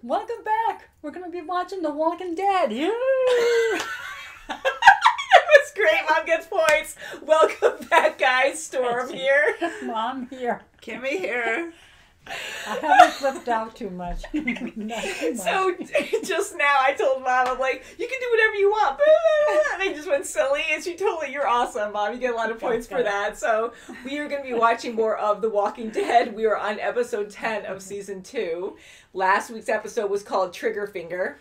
Welcome back. We're going to be watching The Walking Dead. Yeah. That's great. Mom gets points. Welcome back, guys. Storm here. Mom here. Kimmy here. I haven't flipped out too much. Not too much. So just now I told Mom, I'm like, you can do whatever you want. And I just went silly. And she totally, you're awesome, Mom. You get a lot of points for that. So we are going to be watching more of The Walking Dead. We are on episode 10 of season 2. Last week's episode was called Trigger Finger.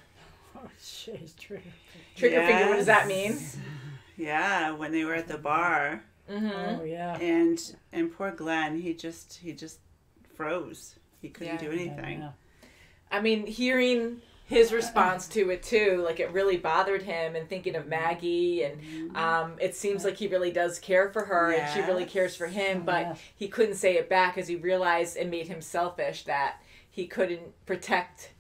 Oh, jeez, Trigger Finger, what does that mean? Yeah, when they were at the bar. Mm-hmm. Oh, yeah. And poor Glenn, he just froze. He couldn't do anything. Yeah. I mean, hearing his response to it too, like it really bothered him, and thinking of Maggie, and it seems like he really does care for her, and she really cares for him, but he couldn't say it back because he realized it made him selfish, that he couldn't protect,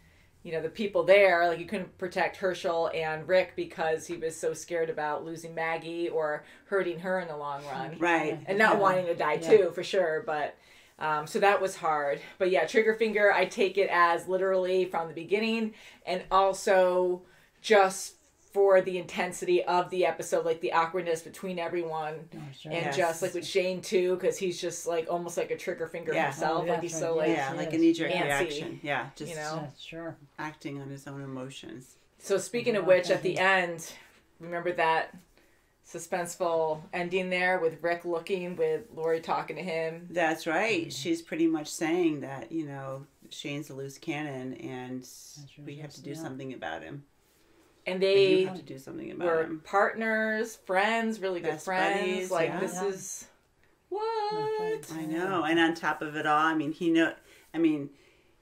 the people there. Like he couldn't protect Herschel and Rick because he was so scared about losing Maggie or hurting her in the long run. Right. And not wanting to die too, for sure, but... so that was hard. But yeah, Trigger Finger, I take it as literally from the beginning, and also just for the intensity of the episode, like the awkwardness between everyone, and just like with Shane too, because he's just like almost like a trigger finger himself. Like he's so like like a knee-jerk reaction. Yeah, just acting on his own emotions. So speaking of which, at the end, remember that suspenseful ending there with Rick looking, with Lori talking to him. That's right. She's pretty much saying that, Shane's a loose cannon and we have to do something about him. And they have to do something about were him. Partners, friends, really good friends. Buddies, like this is what I know. And on top of it all,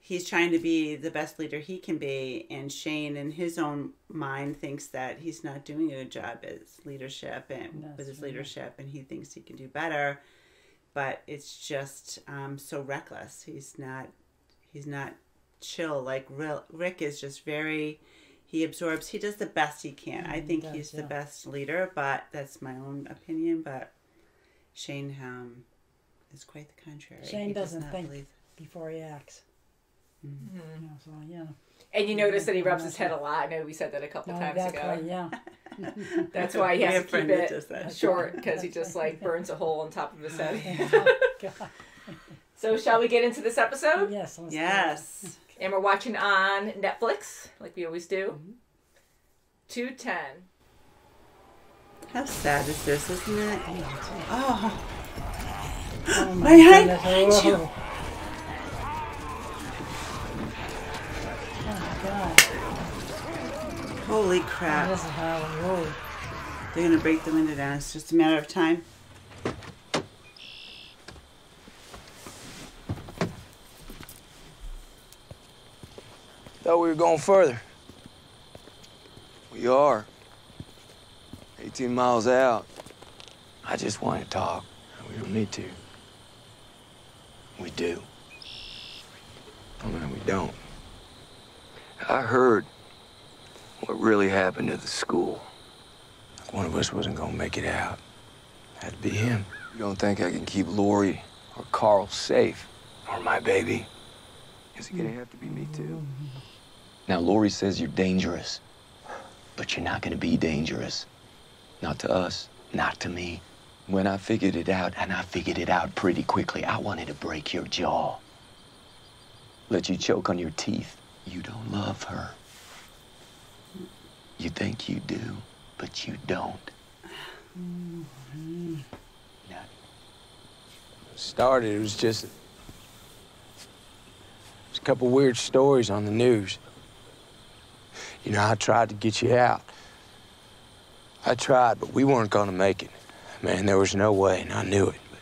he's trying to be the best leader he can be, and Shane, in his own mind, thinks that he's not doing a good job as leadership leadership, and he thinks he can do better. But it's just so reckless. He's not chill. Like Rick is just very. He absorbs. He does the best he can. I think he's the best leader, but that's my own opinion. But Shane is quite the contrary. Shane doesn't think before he acts. Mm-hmm. And you notice that he rubs his head a lot. I know we said that a couple times ago. Yeah. That's why he has to keep it short, because he just like burns a hole on top of his head. So shall we get into this episode? Yes. Yes. And we're watching on Netflix, like we always do. 2:10. How sad is this, isn't it? Oh my goodness. Behind you. Oh, God. Holy crap. This is Harlan Road. They're going to break the window down. It's just a matter of time. Thought we were going further. We are. 18 miles out. I just want to talk. We don't need to. We do. I mean, we don't. I heard what really happened to the school. One of us wasn't gonna make it out. Had to be him. You don't think I can keep Lori or Carl safe, or my baby? Is it gonna have to be me too? Now, Lori says you're dangerous, but you're not gonna be dangerous. Not to us, not to me. When I figured it out, and I figured it out pretty quickly, I wanted to break your jaw. Let you choke on your teeth. You don't love her. You think you do, but you don't. Started, it was just a couple weird stories on the news. I tried to get you out. I tried, but we weren't gonna make it. Man, there was no way, and I knew it. But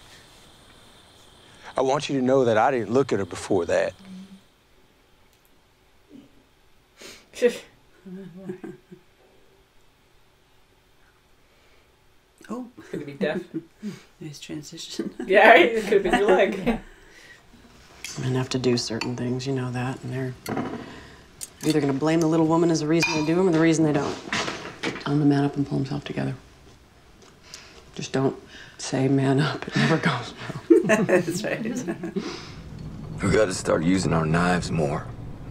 I want you to know that I didn't look at her before that. Oh. Could it be deaf? Nice transition. Yeah, it could have been your leg. Men have to do certain things, you know that, and they're either going to blame the little woman as the reason they do them or the reason they don't. Tell him to man up and pull himself together. Just don't say man up. It never goes well. That's right. We got to start using our knives more.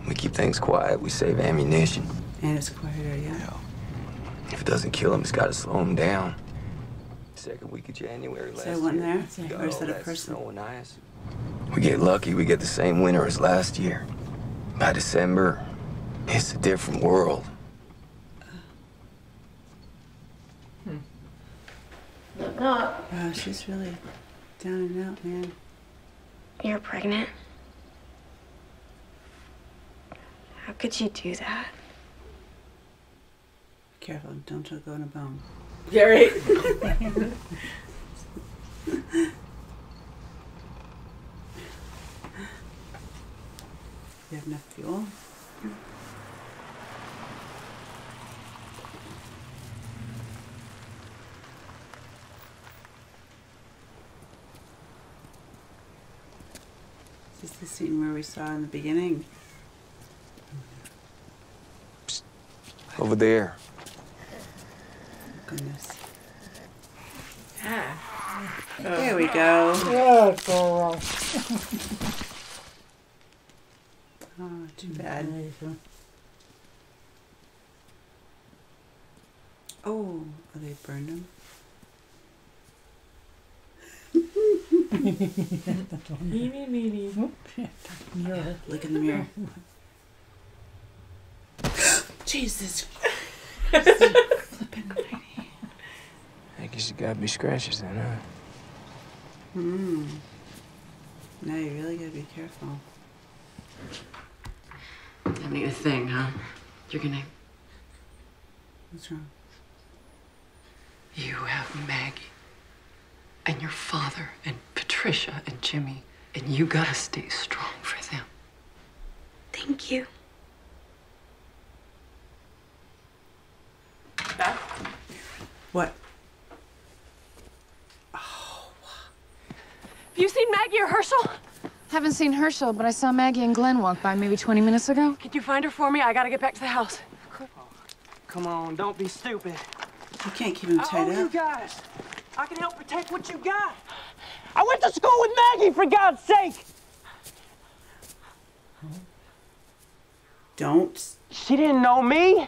We keep things quiet. We save ammunition. And it's quieter, yeah. If it doesn't kill him, it's got to slow him down. Second week of January last Is there one year. there? Or is that a person? Snow and ice. We get lucky, we get the same winter as last year. By December, it's a different world. Wow, she's really down and out, man. You're pregnant? How could you do that? Careful, don't go in a bone. Yeah, right. You have enough fuel? This is the scene where we saw in the beginning. Psst. Over there. Goodness. Ah. There we go. Oh, girl. Oh, too bad. Oh, they burned him. Look in the mirror. Jesus. I guess you gotta be scratches then, huh? Now you really gotta be careful. I mean, a thing, huh? You're gonna... What's wrong? You have Maggie and your father and Patricia and Jimmy, and you gotta stay strong for them. Thank you. Beth? What? Have you seen Maggie or Herschel? Haven't seen Herschel, but I saw Maggie and Glenn walk by maybe 20 minutes ago. Could you find her for me? I gotta get back to the house. Come on, don't be stupid. You can't keep him tied you up. guys. I can help protect what you got. I went to school with Maggie, for God's sake. Don't. She didn't know me.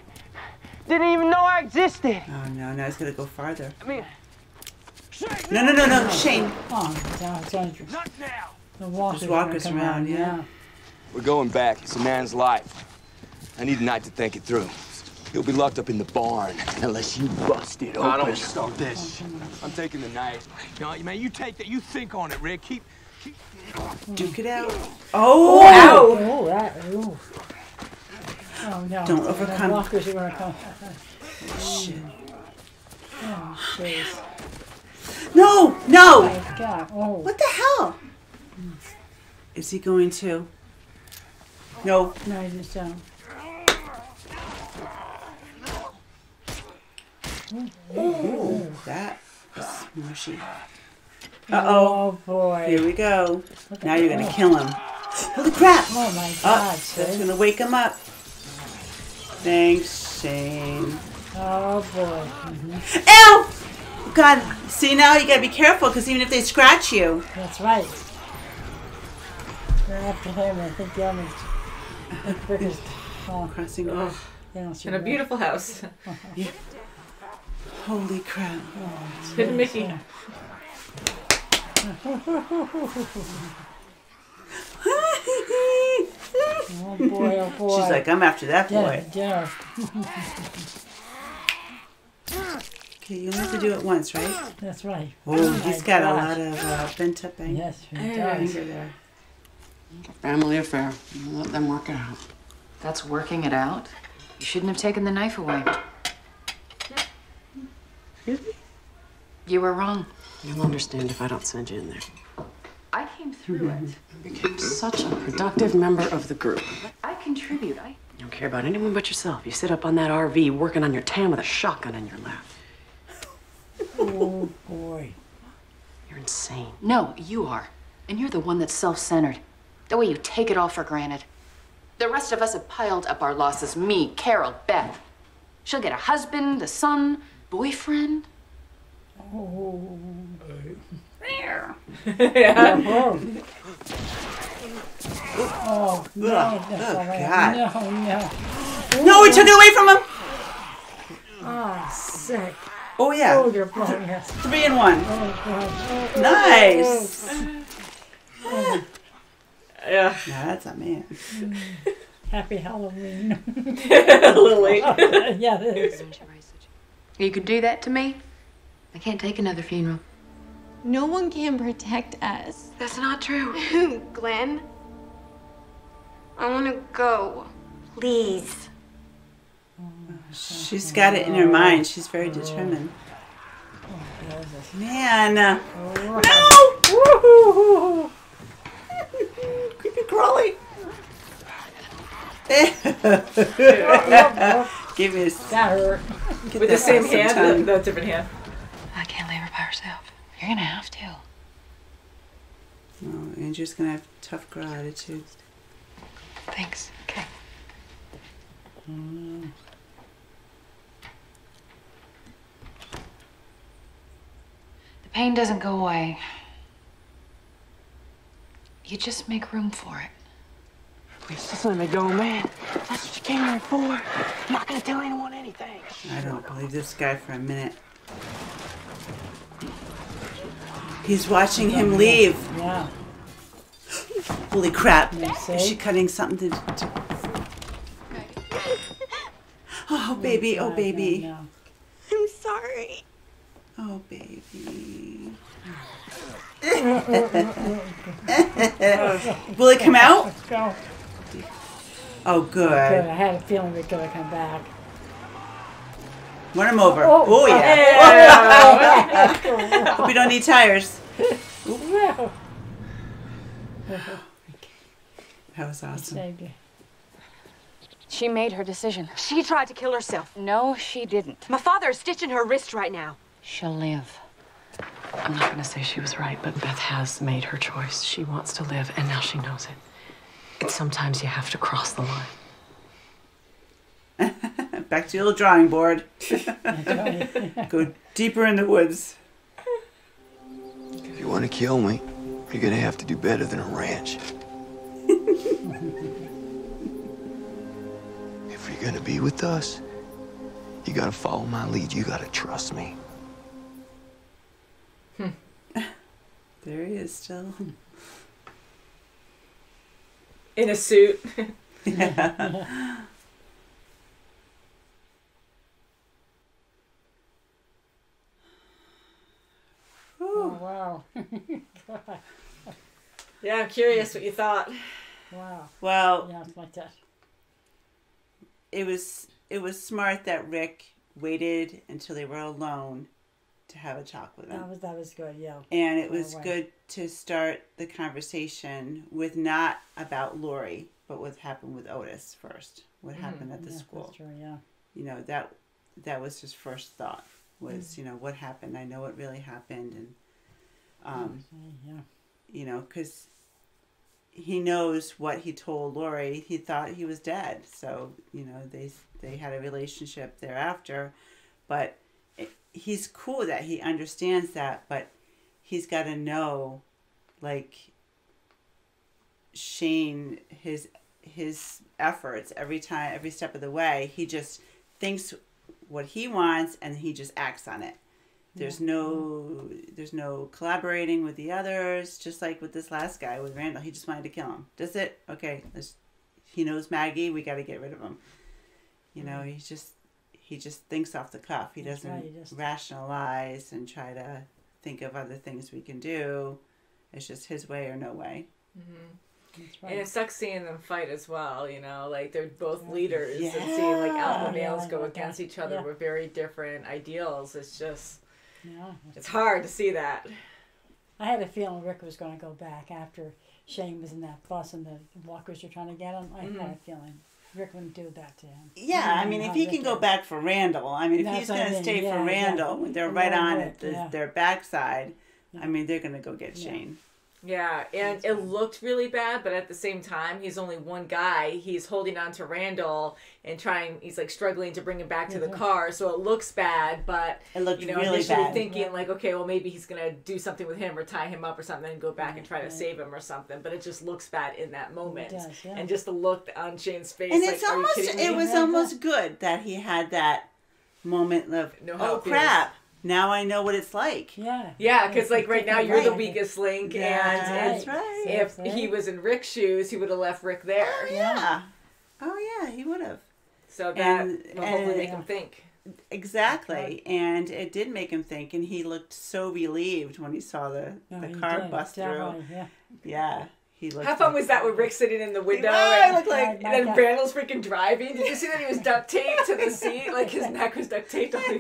Didn't even know I existed. Oh no, now it's gonna go farther. I mean, No, Shane. Oh, down, not now. the walkers Just walk us come around, yeah. We're going back. It's a man's life. I need a night to think it through. He'll be locked up in the barn unless you bust it open. I don't start this. I'm taking the night. No, man, you take that. You think on it, Rick. Keep... Duke it out. Oh! Ow! Oh, that, ooh. Oh, no. Don't overcome. The walkers are gonna come. Shit. Oh, jeez. No! Oh, No! my God. Oh. What the hell? Is he going to? No. No, he just down. Ooh, that was smushy. Oh, boy. Here we go. Now you're gonna kill him. Holy crap! Oh, my God, That's gonna wake him up. Thanks, Shane. Oh, boy. Ow! God, see now you gotta be careful because even if they scratch you. That's right. They're after him. I think the other biggest. Oh, Crossing over. In a beautiful house. Yeah. Holy crap. Hidden Mickey. Oh, boy, oh, boy. She's like, I'm after that boy. Yeah. Okay, you only have to do it once, right? That's right. Oh, he's my got a gosh. lot of bent up anger. Yes, he does. There. Family affair. Let them work it out. That's working it out. You shouldn't have taken the knife away. Excuse me? You were wrong. You'll understand if I don't send you in there. I came through it. You became such a productive member of the group. I contribute. You don't care about anyone but yourself. You sit up on that RV working on your tan with a shotgun in your lap. Oh, boy. You're insane. No, you are. And you're the one that's self-centered. The way you take it all for granted. The rest of us have piled up our losses. Me, Carol, Beth. She'll get a husband, a son, boyfriend. Oh. Yeah. Oh. Oh, no. God. No. No, we took it away from him. Ah, sick. Oh, yeah. Oh, you're blowing us. 3 in 1. Oh, God. Nice. Yeah. Yeah, that's a man. Happy Halloween. A little late. Yeah, it is. You could do that to me? I can't take another funeral. No one can protect us. That's not true. Glenn, I want to go. Please. She's got it in her mind. She's very determined. Man. No! Woohoo! Creepy crawly. Give me a... That hurt. With the same hand? No, different hand. I can't leave her by herself. You're gonna have to. Oh, Andrew's gonna have tough girl attitude. Thanks. Okay. The pain doesn't go away. You just make room for it. Please, just let me go, man. That's what you came here for. I'm not gonna tell anyone anything. I don't believe this guy for a minute. He's watching him leave. Yeah. Holy crap. You see? Is she cutting something to... Oh, baby. Oh, baby. No. I'm sorry. Oh, baby. Will it come out? Let's go. Oh, Good. good. I had a feeling we're going to come back. Run him over. Oh, Oh, yeah. Yeah. Hope you don't need tires. Yeah. That was awesome. Saved you. She made her decision. She tried to kill herself. No, she didn't. My father is stitching her wrist right now. She'll live. I'm not gonna say she was right, but Beth has made her choice. She wants to live, and now she knows it. And sometimes you have to cross the line. Back to the old drawing board. Go deeper in the woods. If you want to kill me, you're gonna have to do better than a ranch. If you're gonna be with us, you gotta follow my lead. You gotta trust me. There he is still. In a suit. Yeah. Oh, wow. God. Yeah, I'm curious what you thought. Wow. Well, Yeah, it's like that. it was smart that Rick waited until they were alone to have a talk with him. That was good, yeah. And it was right. good to start the conversation with not about Lori, but what happened with Otis first. What happened at the school. That's true, yeah. You know, that was his first thought was, you know, what happened. I know it really happened. And, Yeah. you know, because he knows what he told Lori. He thought he was dead. So, you know, they had a relationship thereafter. But he's cool that he understands that, but he's got to know, like, Shane, his efforts every step of the way. He just thinks what he wants and he just acts on it. There's no collaborating with the others, just like with this last guy with Randall. He just wanted to kill him. That's it. Okay, he knows Maggie. We got to get rid of him. You know, he just thinks off the cuff. He doesn't rationalize and try to think of other things we can do. It's just his way or no way. Mm-hmm. That's right. And it sucks seeing them fight as well, you know, like they're both leaders and seeing like alpha males go against each other with very different ideals. It's just, it's hard to see that. I had a feeling Rick was going to go back after Shane was in that bus and the walkers were trying to get him. I had a feeling Rick wouldn't do that to him. Yeah, I mean, if he can go back for Randall, I mean, if he's going to stay for Randall, they're right on at their backside, I mean, they're going to go get Shane. Yeah, and it looked really bad, but at the same time, he's only one guy. He's holding on to Randall and he's like struggling to bring him back to the car, so it looks bad, but it looked you know, really initially bad. thinking like, okay, well maybe he's gonna do something with him or tie him up or something and go back and try to save him or something, but it just looks bad in that moment. It does, yeah. And just the look on Shane's face, And like, it's are almost, you kidding me? it was almost good that he had that moment of, oh crap, now I know what it's like. Yeah, because like right now you're the weakest link, and That's right. if he was in Rick's shoes, he would have left Rick there. Oh yeah, he would have. So that will hopefully make him think. Exactly, and it did make him think, and he looked so relieved when he saw the car bust through. Yeah. He looked. How fun was that with Rick sitting in the window and then Randall's freaking driving? Did you see that he was duct taped to the seat? Like his neck was duct taped all the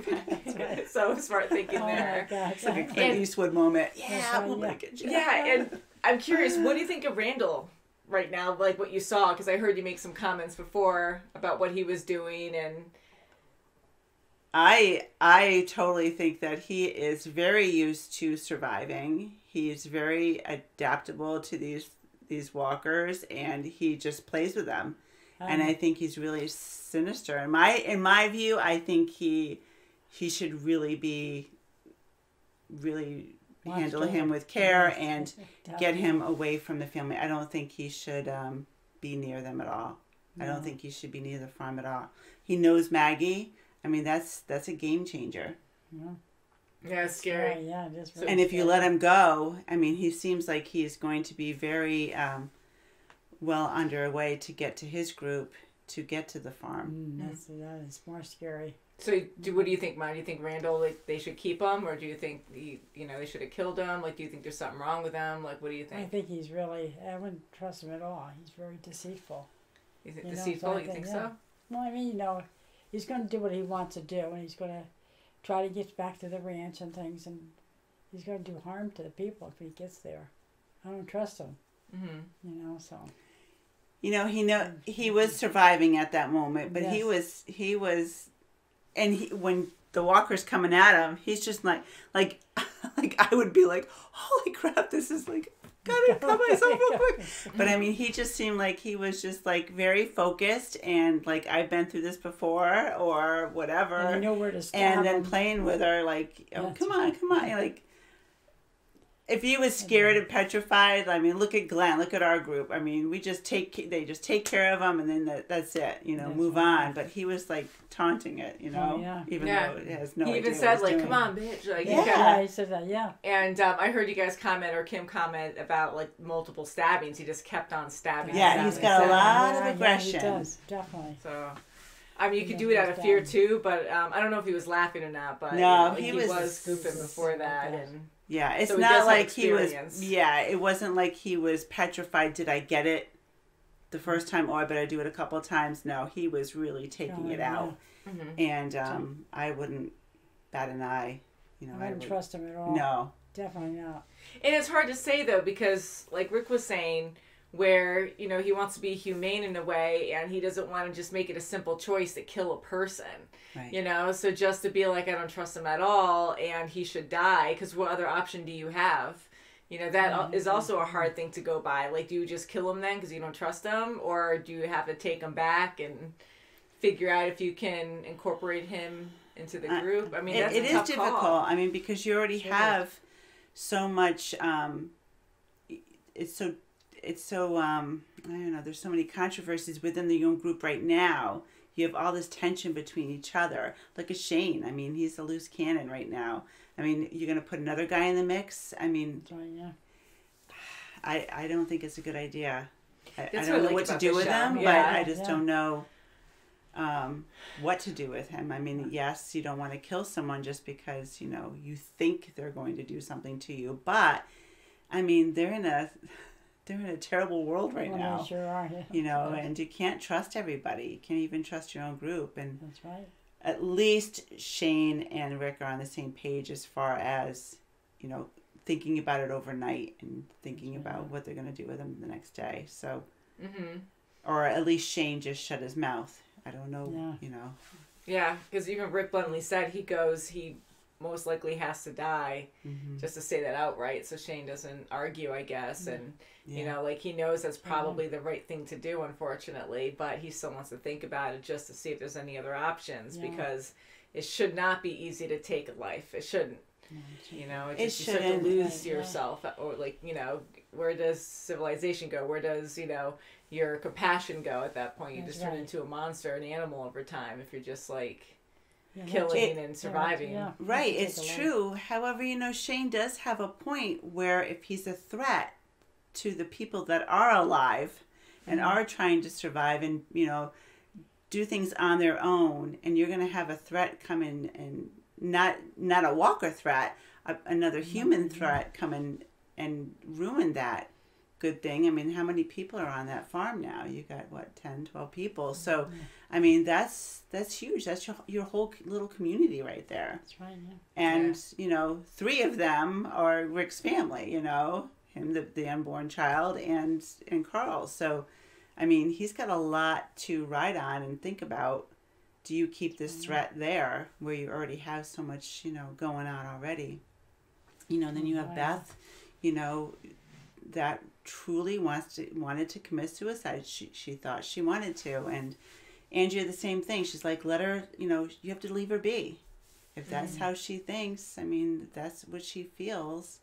way. So smart thinking there. It's like a Clint Eastwood moment. Yeah, we'll make it. Yeah, and I'm curious, what do you think of Randall right now? Like what you saw, because I heard you make some comments before about what he was doing, and I totally think that he is very used to surviving. He's very adaptable to these walkers, and he just plays with them. And I think he's really sinister. In my view, I think he should really handle him with care and get him away from the family. I don't think he should be near them at all. I don't think he should be near the farm at all. He knows Maggie. I mean, that's a game changer. Yeah, it's scary. Yeah, it is really and if you let him go, I mean, he seems like he is going to be very well underway to get to his group, to get to the farm. That is more scary. So, what do you think, Ma? Do you think Randall, like, they should keep him, or do you think they should have killed him? Like, do you think there's something wrong with him? Like, what do you think? I think he's really. I wouldn't trust him at all. He's very deceitful. You think deceitful? You think so? Well, I mean, he's going to do what he wants to do, and he's going to try to get back to the ranch and things, and he's going to do harm to the people if he gets there. I don't trust him. So. He was surviving at that moment, but he was, and when the walker's coming at him, he's just like I would be like, holy crap, this is like, gotta cut myself real quick. But I mean, he just seemed like he was just like very focused and like, I've been through this before or whatever. And you know where to stop. And then playing with her like, oh, come on. Like, if he was scared and petrified, I mean, look at Glenn, look at our group. I mean, they just take care of him, and then that's it, move on. But he was like taunting it, even though it has no idea. He even said like, "Come on, bitch!" Like, he said that, yeah. And I heard you guys comment, or Kim comment, about like multiple stabbings. He just kept on stabbing. Yeah, he's got a lot of aggression. Yeah, he does, definitely. So. I mean, you could do it out of fear too, but I don't know if he was laughing or not. But no, he was goofing before that, and yeah, it's so not like he was. Yeah, it wasn't like he was petrified. Did I get it the first time? Oh, I better do it a couple of times. No, he was really taking it out, and I wouldn't bat an eye. I wouldn't trust him at all. No, definitely not. And it's hard to say though, because like Rick was saying, where he wants to be humane in a way, and he doesn't want to just make it a simple choice to kill a person, right. So just to be like, I don't trust him at all and he should die, because what other option do you have? That is also a hard thing to go by. Like, do you just kill him then because you don't trust him, or do you have to take him back and figure out if you can incorporate him into the group? I mean, that's it a tough is difficult call. I mean, because you already have so much it's so I don't know, there's so many controversies within the young group right now. You have all this tension between each other. Look at Shane. I mean, he's a loose cannon right now. I mean, you're going to put another guy in the mix? I mean, I don't think it's a good idea. I don't know what to do with him, but I just don't know what to do with him. I mean, yes, you don't want to kill someone just because, you think they're going to do something to you. But, I mean, they're in a terrible world right now. They sure are. Yeah. And you can't trust everybody. You can't even trust your own group. And that's right. At least Shane and Rick are on the same page as far as, thinking about it overnight and thinking about what they're going to do with him the next day. So, or at least Shane just shut his mouth. I don't know, Yeah, because even Rick bluntly said he most likely has to die, just to say that outright so Shane doesn't argue, I guess. And, you know, like, he knows that's probably the right thing to do, unfortunately, but he still wants to think about it just to see if there's any other options, because it should not be easy to take a life. It shouldn't. You know, you start to lose yourself, or, like, you know, where does civilization go? Where does, you know, your compassion go at that point? You just turn into a monster, an animal over time, if you're just, like, killing and surviving. Right, it's true. However, you know, Shane does have a point where if he's a threat to the people that are alive and are trying to survive and, you know, do things on their own, and you're going to have a threat come in, and not a walker threat, another human threat come in and ruin that good thing. I mean, how many people are on that farm now? You got, what, 10, 12 people. So, I mean, that's huge. That's your whole little community right there. That's right, yeah. And, you know, 3 of them are Rick's family, you know, him, the unborn child, and Carl. So, I mean, he's got a lot to ride on and think about. Do you keep this threat there where you already have so much, you know, going on already? You know, and then you have Beth, you know, that truly wanted to commit suicide. She thought she wanted to. And Andrea, the same thing. She's like, let her, you know, you have to leave her be. If that's how she thinks, I mean, that's what she feels.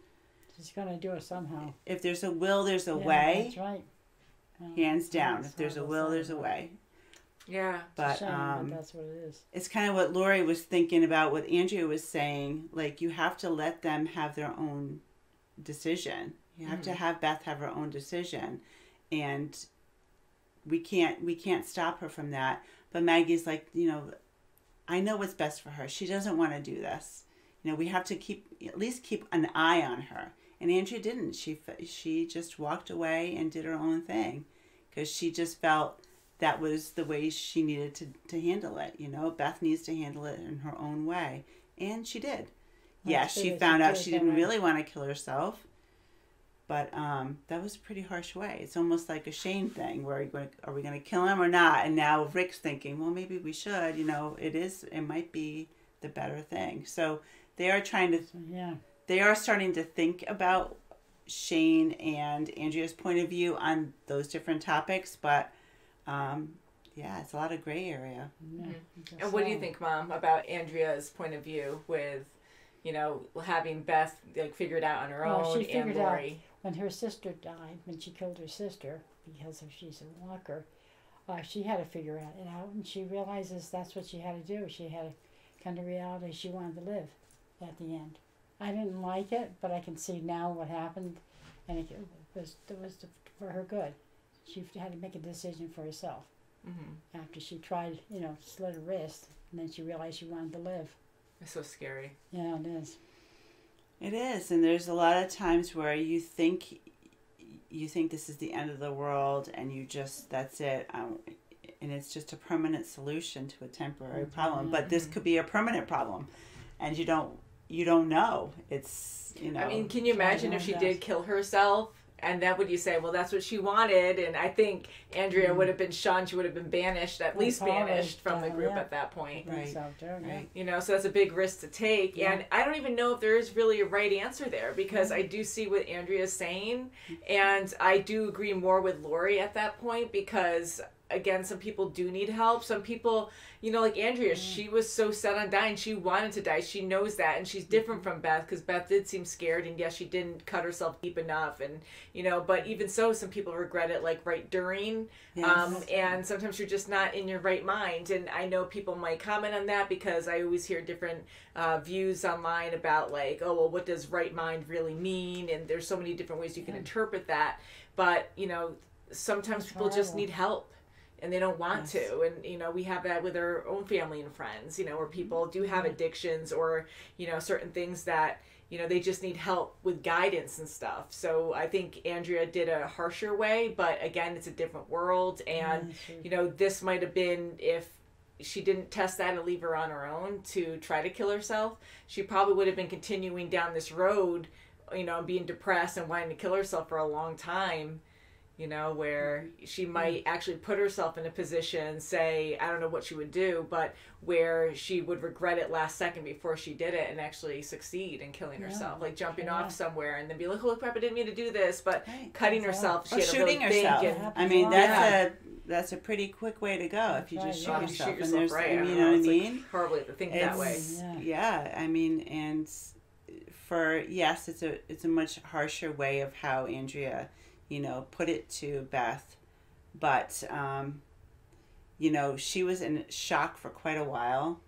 She's going to do it somehow. If there's a will, there's a way. That's right. Hands down. If there's a will, there's a way. Yeah. But that's what it is. It's kind of what Lori was thinking about, what Andrea was saying. Like, you have to let them have their own decision. You have to have Beth have her own decision. And we can't stop her from that. But Maggie's like, you know, I know what's best for her. She doesn't want to do this. You know, we have to at least keep an eye on her. And Andrea didn't. She just walked away and did her own thing, because she just felt that was the way she needed to handle it. You know, Beth needs to handle it in her own way. And she did. Yes, she found out she didn't really want to kill herself. But that was a pretty harsh way. It's almost like a Shane thing, where are we going to kill him or not? And now Rick's thinking, well, maybe we should. You know, it might be the better thing. So they are trying to, they are starting to think about Shane and Andrea's point of view on those different topics. But it's a lot of gray area. And what do you think, Mom, about Andrea's point of view with, you know, having Beth, like, figure it out on her own, she figured and Lori? out when her sister died, when she killed her sister, because she's a walker, she had to figure it out, and she realizes that's what she had to do. She had to come to reality she wanted to live at the end. I didn't like it, but I can see now what happened, and it was for her good. She had to make a decision for herself. After she tried, you know, slit her wrist, and then she realized she wanted to live. It's so scary. Yeah, it is. It is, and there's a lot of times where you think this is the end of the world, and that's it, and it's just a permanent solution to a temporary problem. But this could be a permanent problem, and you don't know. It's, you know. I mean, can you imagine if she did kill herself? And then would you say, well, that's what she wanted? And I think Andrea would have been shunned. She would have been banished, at least banished from the group at that point. Right. You know, so that's a big risk to take. Yeah. And I don't even know if there is really a right answer there, because I do see what Andrea's saying. And I do agree more with Lori at that point, because, again, some people do need help. Some people, you know, like Andrea, she was so set on dying. She wanted to die. She knows that. And she's different from Beth, because Beth did seem scared. And yes, she didn't cut herself deep enough. And, you know, but even so, some people regret it, like, right during. And sometimes you're just not in your right mind. And I know people might comment on that, because I always hear different views online about, like, oh, well, what does right mind really mean? And there's so many different ways you can interpret that. But, you know, sometimes people just need help. And they don't want to. And, you know, we have that with our own family and friends, you know, where people do have addictions, or, you know, certain things that, you know, they just need help with guidance and stuff. So I think Andrea did a harsher way, but again, it's a different world. And, you know, this might have been, if she didn't test that and leave her on her own to try to kill herself, she probably would have been continuing down this road, you know, being depressed and wanting to kill herself for a long time. you know, where she might actually put herself in a position, say, I don't know what she would do, but where she would regret it last second before she did it and actually succeed in killing herself, like jumping off somewhere and then be like, holy crap, I didn't mean to do this, but cutting herself, she or had to shooting really herself. think. And, I mean, that's a pretty quick way to go if you just shoot yourself. And there's, right. You know what I mean? Like horribly to think that way. Yeah, I mean, and yes, it's a much harsher way of how Andrea, you know, put it to Beth, but you know, she was in shock for quite a while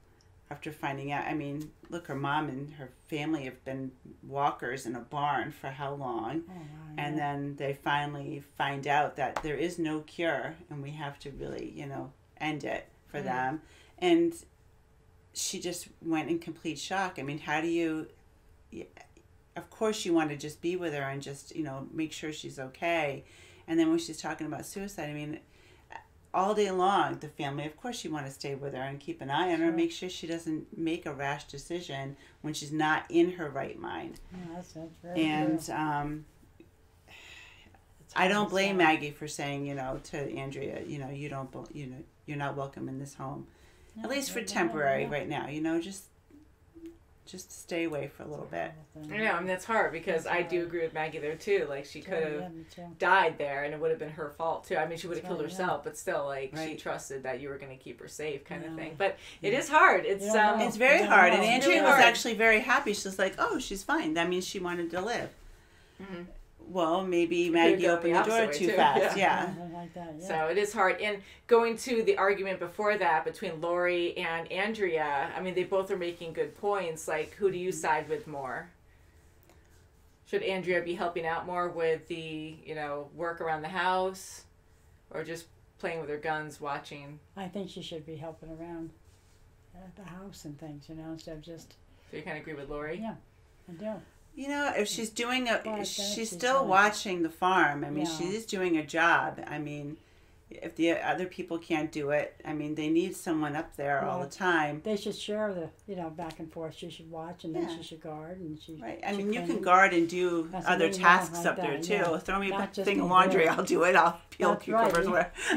after finding out. I mean, look, her mom and her family have been walkers in a barn for how long? Oh, wow, and then they finally find out that there is no cure and we have to really, you know, end it for them. And she just went in complete shock. I mean, how do you... Of course you want to just be with her and just, you know, make sure she's okay. And then when she's talking about suicide, I mean, all day long, the family, of course you want to stay with her and keep an eye on her, make sure she doesn't make a rash decision when she's not in her right mind. Yeah, that's very and I don't blame Maggie for saying, you know, to Andrea, you know, you're not welcome in this home. At least for temporary right now, you know, just stay away for a little bit. I know, I mean, that's hard because I do agree with Maggie there too. Like, she could have died there and it would have been her fault too. I mean, she would have killed herself, but still, like, she trusted that you were going to keep her safe kind of thing. But it is hard. It's very hard. And Andrea was actually very happy. She was like, oh, she's fine. That means she wanted to live. Mm-hmm. Well, maybe Maggie opened the door too fast. Yeah. Like that, yeah. So it is hard. And going to the argument before that between Lori and Andrea, I mean, they both are making good points. Like, who do you side with more? Should Andrea be helping out more with the, you know, work around the house, or just playing with her guns, watching? I think she should be helping around at the house and things, you know, instead of just... So you kind of agree with Lori? Yeah, I do. You know, if she's doing she's still watching the farm. I mean, she's doing a job. I mean, if the other people can't do it, I mean, they need someone up there all the time. They should share the, you know, back and forth. She should watch, and then she should guard, and she. Right. I mean, you can guard and do other tasks up there too. Yeah. Throw me a thing of laundry. I'll do it. I'll peel cucumbers.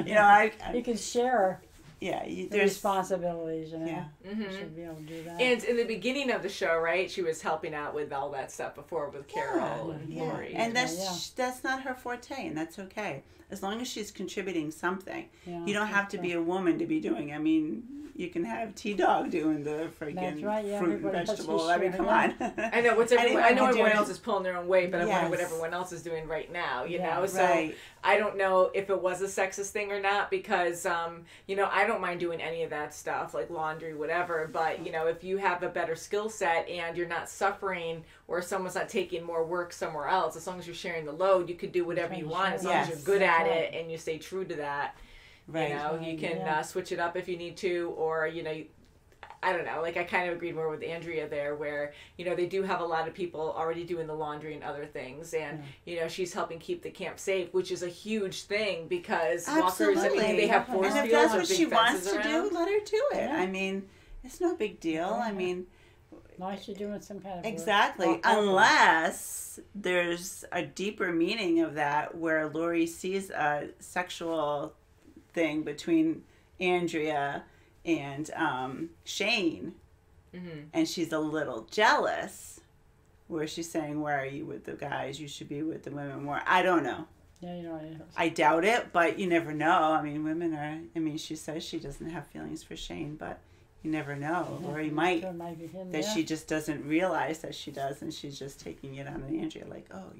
You know, you can share. Yeah, there's responsibilities, you know. Yeah. Mm-hmm. Should be able to do that. And in the beginning of the show, right, she was helping out with all that stuff before with Carol and Lori. And that's not her forte, and that's okay. As long as she's contributing something. Yeah, you don't have to be a woman to be doing. I mean, you can have T-Dog doing the freaking fruit and vegetable. I mean, come on. I know I know everyone else is pulling their own weight, but I wonder what everyone else is doing right now. You know, so I don't know if it was a sexist thing or not, because you know, I don't mind doing any of that stuff, like laundry, whatever. But you know, if you have a better skill set and you're not suffering, or someone's not taking more work somewhere else, as long as you're sharing the load, you could do whatever you want, as long as you're good at it and you stay true to that. Right. You know, you can switch it up if you need to, or, you know, I don't know, like I kind of agreed more with Andrea there, where, you know, they do have a lot of people already doing the laundry and other things, and, you know, she's helping keep the camp safe, which is a huge thing, because walkers, I mean, they have force fields. And if that's what she wants to do, let her do it. I mean, it's no big deal. I mean... Why is she doing some kind of exactly work? Unless there's a deeper meaning of that, where Lori sees a sexual thing between Andrea and Shane, and she's a little jealous, where she's saying, why are you with the guys? You should be with the women more. I don't know. Yeah, you know, I doubt it, but you never know. I mean, women are, I mean, she says she doesn't have feelings for Shane, but you never know. Or he might, be him, that she just doesn't realize that she does, and she's just taking it on Andrea, like, oh,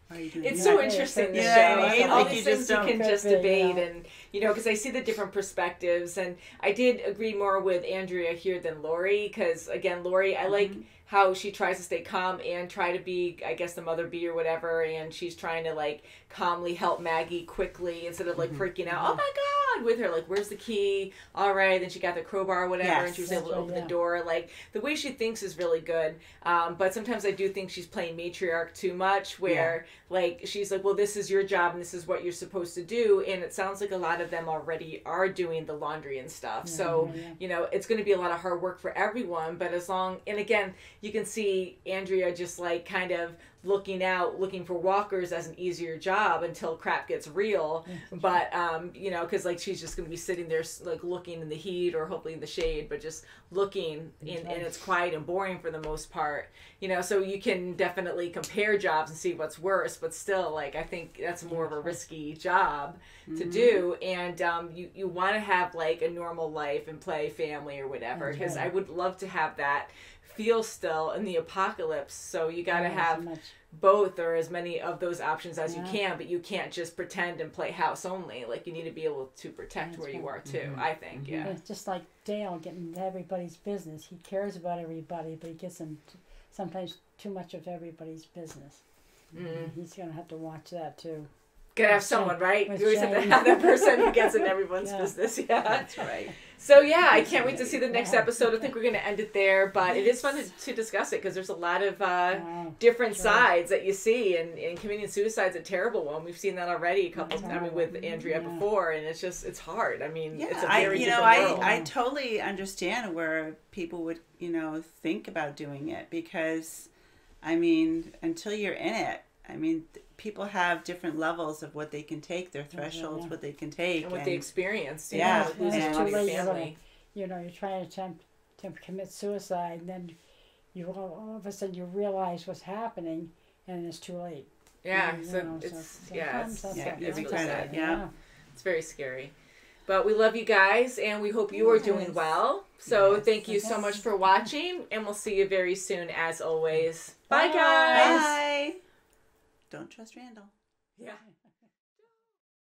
why are you doing it's that? so interesting, the show. I mean, all these things you can just debate, and, you know, because I see the different perspectives, and I did agree more with Andrea here than Lori, because, again, Lori, I like how she tries to stay calm and try to be, I guess, the mother bee or whatever, and she's trying to, like, calmly help Maggie quickly instead of, like, freaking out, oh my God, with her, like, where's the key? All right, then she got the crowbar or whatever, and she was able to open the door. Like, the way she thinks is really good, but sometimes I do think she's playing matriarch too much, where, like, she's like, well, this is your job, and this is what you're supposed to do, and it sounds like a lot of them already are doing the laundry and stuff, so, you know, it's going to be a lot of hard work for everyone, but as long, and again, you can see Andrea just, like, kind of looking for walkers as an easier job until crap gets real. But you know, because like she's just going to be sitting there like looking in the heat or hopefully in the shade, but just looking and it's quiet and boring for the most part, you know. So you can definitely compare jobs and see what's worse, but still, like, I think that's more of a risky job to do. And you want to have like a normal life and play, family or whatever, because I would love to have that feel still in the apocalypse. So you got to have both, or as many of those options as you can, but you can't just pretend and play house only. Like, you need to be able to protect where you are too, I think. It's just like Dale getting into everybody's business. He cares about everybody, but he gets in sometimes too much of everybody's business. He's going to have to watch that too. Gotta have someone, right? You always have to have that person who gets in everyone's business. Yeah, that's right. So yeah, I can't wait to see the next episode. I think we're going to end it there, but it is fun to discuss it because there's a lot of different sides that you see, and committing suicide's a terrible one. We've seen that already a couple times. I mean, with Andrea before, and it's hard. I mean, it's a very different world. I totally understand where people would think about doing it, because I mean, until you're in it, I mean, people have different levels of what they can take, their thresholds, what they can take, and what they experience. And it's too late. You're trying to commit suicide, and then all of a sudden you realize what's happening, and it's too late. Yeah, it's really sad. Yeah, it's very scary. But we love you guys, and we hope you are doing well. So thank you so much for watching, and we'll see you very soon, as always. Bye, guys. Bye. Don't trust Randall. Yeah.